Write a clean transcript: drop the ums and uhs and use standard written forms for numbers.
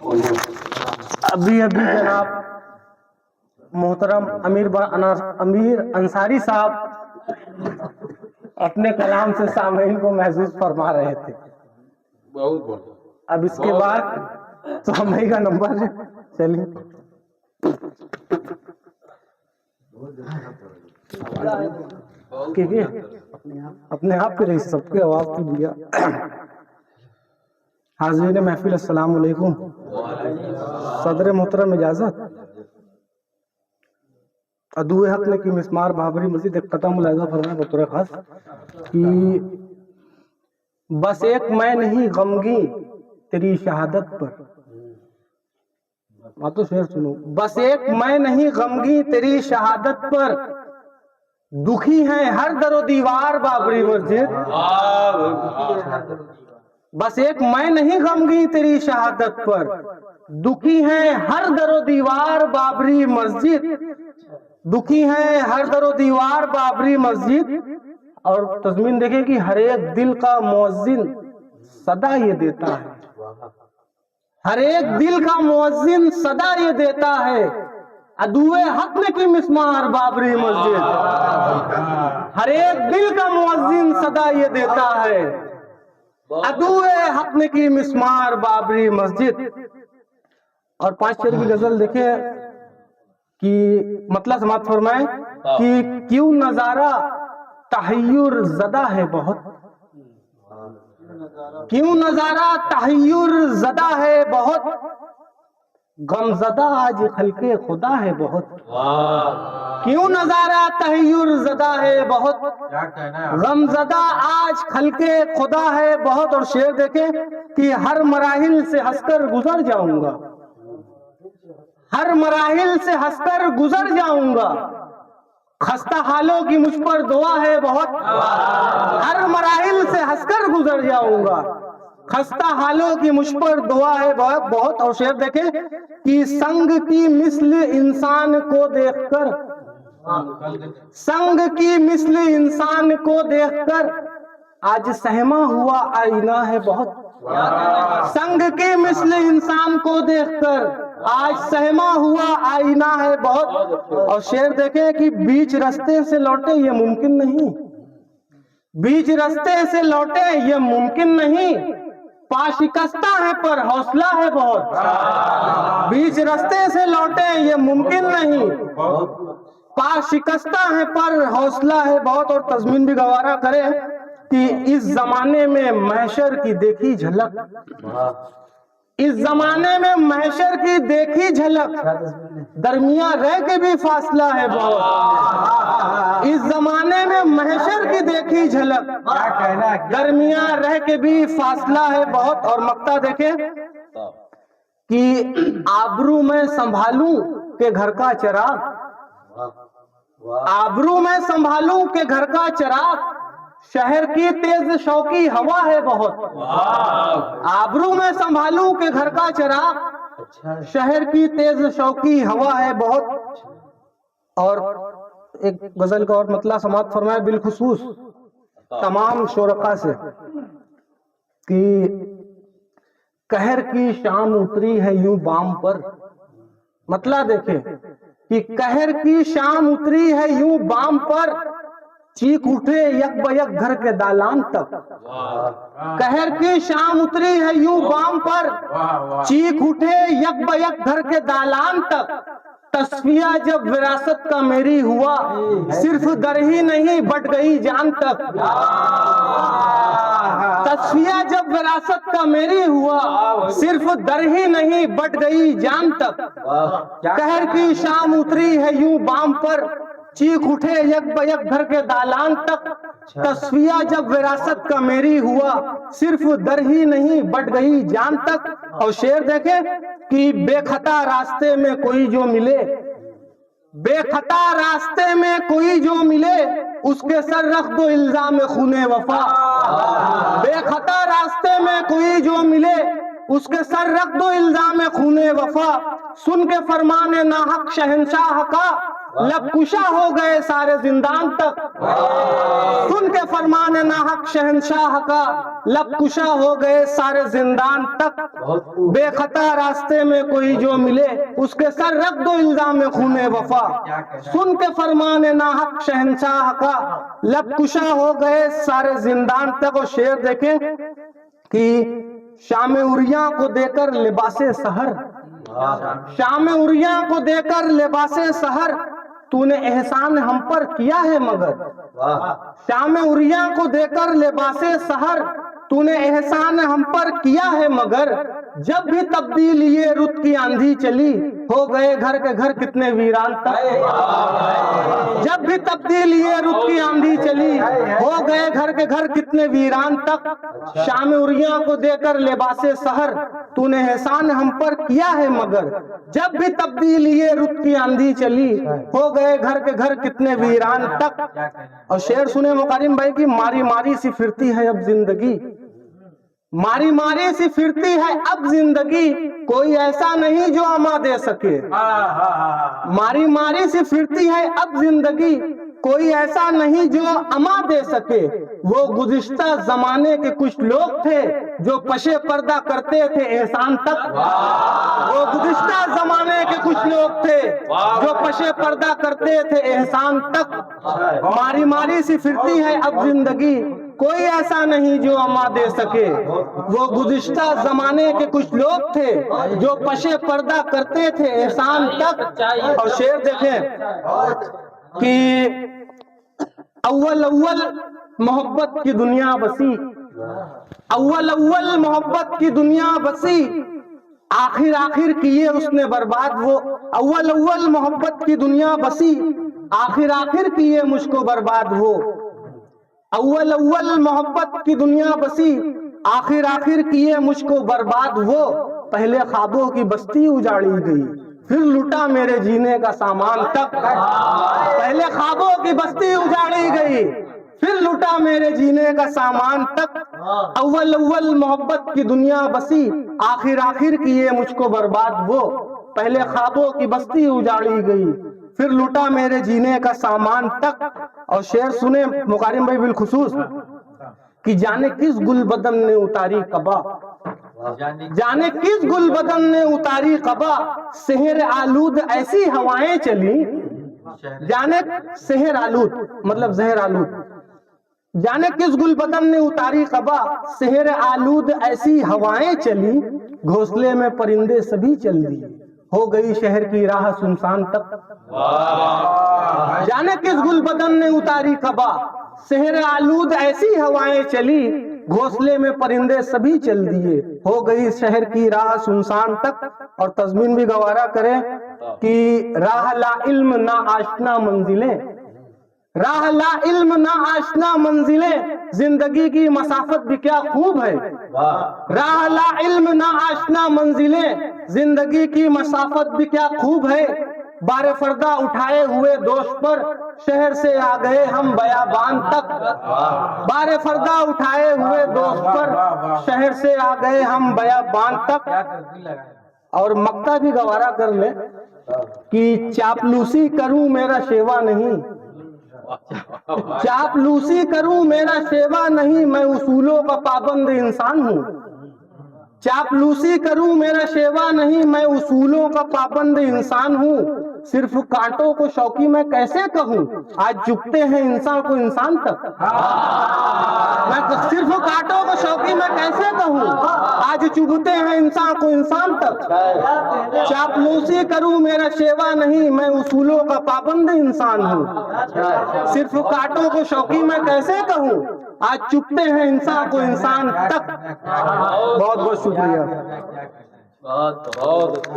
अभी अभी जनाब मोहतरम अमीर अंसारी साहब अपने कलाम से सामीन को महसूस फरमा रहे थे। बहुत बढ़िया। अब इसके बाद तो हमें का नंबर है, चलिए क्योंकि अपने आप पे रही सबकी आवाज तो दिया। हाज़रीन महफिल अस्सलाम वालेकुम। सदर मोहतरम इजाजत अदुए हक ने की मिस्मार बाबरी मस्जिद एक कदम मुलाजा फरमाया बतौर खास कि बस एक मैं नहीं गमगी तेरी शहादत पर। तो शेर सुनो, बस एक मैं नहीं गमगी तेरी शहादत पर, दुखी है हर दरो दीवार बाबरी मस्जिद। बस एक मैं नहीं गमगी तेरी शहादत पर, दुखी है हर दरो दीवार बाबरी मस्जिद, दुखी है हर दरो दीवार बाबरी मस्जिद। और तज़मीन देखे कि हर एक दिल का मुअज्जिन सदा ये देता है, हर एक दिल का मुअज्जिन सदा ये देता है, अदुए हक ने की मिस्मार बाबरी मस्जिद। हर एक दिल का मुअज्जिन सदा ये देता है, अदुए हक ने की मिस्मार बाबरी मस्जिद। और 5 शेर की गजल देखे कि मतलब समाप्त फरमाए कि क्यों नजारा तहय्युर ज़दा है बहुत, क्यों नजारा तहय्युर ज़दा है बहुत, गमज़दा आज खल्के खुदा है बहुत। क्यों नजारा तहय्युर ज़दा है बहुत, गमज़दा आज खल्के खुदा है बहुत। और शेर देखे कि हर मराहिल से हंसकर गुजर जाऊंगा, हर मराहिल से हंसकर गुजर जाऊंगा, खस्ता हालों की मुझ पर दुआ है बहुत। हर मराहिल से हंसकर गुजर जाऊंगा, खस्ता हालों की मुझ पर दुआ है बहुत। और शेर देखे कि संग की मिस्ल इंसान को देखकर, संग की मिस्ल इंसान को देखकर आज सहमा हुआ आईना है बहुत। संग की मिस्ल इंसान को देखकर आज सहमा हुआ आईना है बहुत। और शेर देखे कि बीच रास्ते से लौटे ये मुमकिन नहीं, बीच रास्ते से लौटे ये मुमकिन नहीं, पाशिकस्ता है पर हौसला है बहुत। बीच रास्ते से लौटे ये मुमकिन नहीं, पाशिकस्ता है पर हौसला है बहुत। और तज़मीन भी गवारा करे कि इस जमाने में महशर की देखी झलक, इस जमाने में महशर की देखी झलक, दरमिया रह के भी फासला है बहुत। इस जमाने में महशर की देखी झलक, दरमिया रह के भी फासला है बहुत। और मक्ता देखे कि आबरू में संभालूं के घर का चिराग, आबरू में संभालूं के घर का चिराग, शहर की तेज शौकी हवा है बहुत। आबरू में संभालूं के घर का चिराग, शहर की तेज शौकी हवा है बहुत। और एक गजल का और मतलब समाप्त फरमाया बिलखुसूस तमाम शुरका से कि कहर की शाम उतरी है यूं बाम पर। मतलब देखे कि कहर की शाम उतरी है यूं बाम पर, चीख उठे यक बयक घर के दालान तक। कहर की शाम उतरी है यूं बाम पर, चीख उठे यक बयक घर के दालान तक। तस्फिया जब विरासत का मेरी हुआ, सिर्फ दर ही नहीं बट गई जान तक। तस्फिया जब विरासत का मेरी हुआ, सिर्फ दर ही नहीं बट गई जान तक। कहर की शाम उतरी है यूं बाम पर, चीख उठे यक बयक घर के दालान तक। तस्फिया जब विरासत का मेरी हुआ, सिर्फ दर ही नहीं बट गई जान तक। और शेर देखे कि बेखता रास्ते में कोई जो मिले, बेखता रास्ते में कोई जो मिले, उसके सर रख दो इल्जाम खूने वफा। बेखता रास्ते में कोई जो मिले, उसके सर रख दो इल्जाम खूने वफा। सुन के फरमाने नाहक शहंशाह का, लब कुशा हो गए सारे जिंदान तक। सुन के फरमान नाहक शहंशाह का, लब कुशा हो गए सारे जिंदान तक। बेखता रास्ते में कोई जो मिले, उसके सर रख दो इल्जाम खूने वफा। सुन के फरमान नाहक शहंशाह का, लब कुशा हो गए सारे जिंदान तक। और शेर देखें कि शाम उरिया को देकर लिबासे सहर, शाम उरिया को देकर लिबासे सहर, तूने एहसान हम पर किया है मगर। शाम उरिया को देकर लिबासे सहर, तूने एहसान हम पर किया है मगर। जब भी तब्दील ये रुत की आंधी चली, हो गए घर के घर कितने वीरान तक। जब भी तब्दील ये रुत की आंधी चली, हो गए घर के घर कितने वीरान तक। शाम उरिया को देकर लिबासे सहर, तूने एहसान हम पर किया है मगर। जब भी तब्दील ये रुत की आंधी चली, हो गए घर के घर कितने वीरान तक। और शेर सुने मुकारिम भाई की, मारी मारी सी फिरती है अब जिंदगी, मारी मारी सी फिरती है अब जिंदगी, कोई ऐसा नहीं जो अमा दे सके। मारी मारी सी फिरती है अब जिंदगी, कोई ऐसा नहीं जो अमा दे सके। वो गुज़िश्ता जमाने के कुछ लोग थे, जो पशे पर्दा करते थे एहसान तक। वो गुज़िश्ता जमाने के कुछ लोग थे, जो पशे पर्दा करते थे एहसान तक। मारी मारी सी फिरती है अब जिंदगी, कोई ऐसा नहीं जो अमा दे सके। वो गुज़िश्ता जमाने के कुछ लोग थे, जो पशे पर्दा करते थे एहसान तक। और शेर देखें कि अव्वल अव्वल मोहब्बत की दुनिया बसी, अव्वल अव्वल मोहब्बत की दुनिया बसी, आखिर आखिर किए उसने बर्बाद वो। अव्वल अव्वल मोहब्बत की दुनिया बसी, आखिर आखिर किए मुझको बर्बाद वो। अव्वल अव्वल मोहब्बत की दुनिया बसी, आखिर आखिर किए मुझको बर्बाद वो। पहले ख्वाबों की बस्ती उजाड़ी गई, फिर लुटा मेरे जीने का सामान तक। पहले ख्वाबों की बस्ती उजाड़ी गई, फिर लुटा मेरे जीने का सामान तक। अव्वल अव्वल मोहब्बत की दुनिया बसी, आखिर आखिर किए मुझको बर्बाद वो। पहले ख्वाबों की बस्ती उजाड़ी गई, फिर लुटा मेरे जीने का सामान तक। और शेर सुने मुकारिम भाई बिलखुसूस कि जाने किस गुल बदन ने उतारी कबा, जाने किस गुल बदन ने उतारी कबा, शहर आलूद ऐसी हवाएं चली। जाने शहर आलूद मतलब जहर आलूद, जाने किस गुल बदन ने उतारी कबा, शहर आलूद ऐसी हवाएं चली। घोंसले में परिंदे सभी चल दिए, हो गई शहर की राह सुनसान तक। जाने किस गुल बदन ने उतारी कबा, शहर आलूद ऐसी हवाएं चली। घोंसले में परिंदे सभी चल दिए, हो गई शहर की राह सुनसान तक। और तज़मीन भी गवारा करें कि राह ला इल्म ना आशना मंजिलें, राह ला इल्म ना आशना मंजिलें, जिंदगी की मसाफत भी क्या खूब है। राह ला इल्म ना आशना मंजिलें, जिंदगी की मसाफत भी क्या खूब है। बारे फर्दा उठाए हुए दोष पर, शहर से आ गए हम बयाबान तक। बारे फर्दा उठाए हुए दोष पर, शहर से आ गए हम बयाबान तक। और मक्ता भी गवारा कर ले कि चापलूसी करूं मेरा शेवा नहीं, चापलूसी करूं मेरा शेवा नहीं, मैं उसूलों का पाबंद इंसान हूँ। चापलूसी करूं मेरा शेवा नहीं, मैं उसूलों का पाबंद इंसान हूँ। सिर्फ कांटों को शौकी मैं कैसे कहूँ, आज चुभते हैं इंसान को इंसान तक। मैं सिर्फ कांटों को शौकी मैं कैसे कहूँ, आज चुभते हैं इंसान को इंसान तक। चापलूसी करूं मेरा शेवा नहीं, मैं उसूलों का पाबंद इंसान हूँ। सिर्फ कांटों को शौकी मैं कैसे कहूँ, आज चुभते हैं इंसान को इंसान तक। बहुत बहुत शुक्रिया। बहुत बहुत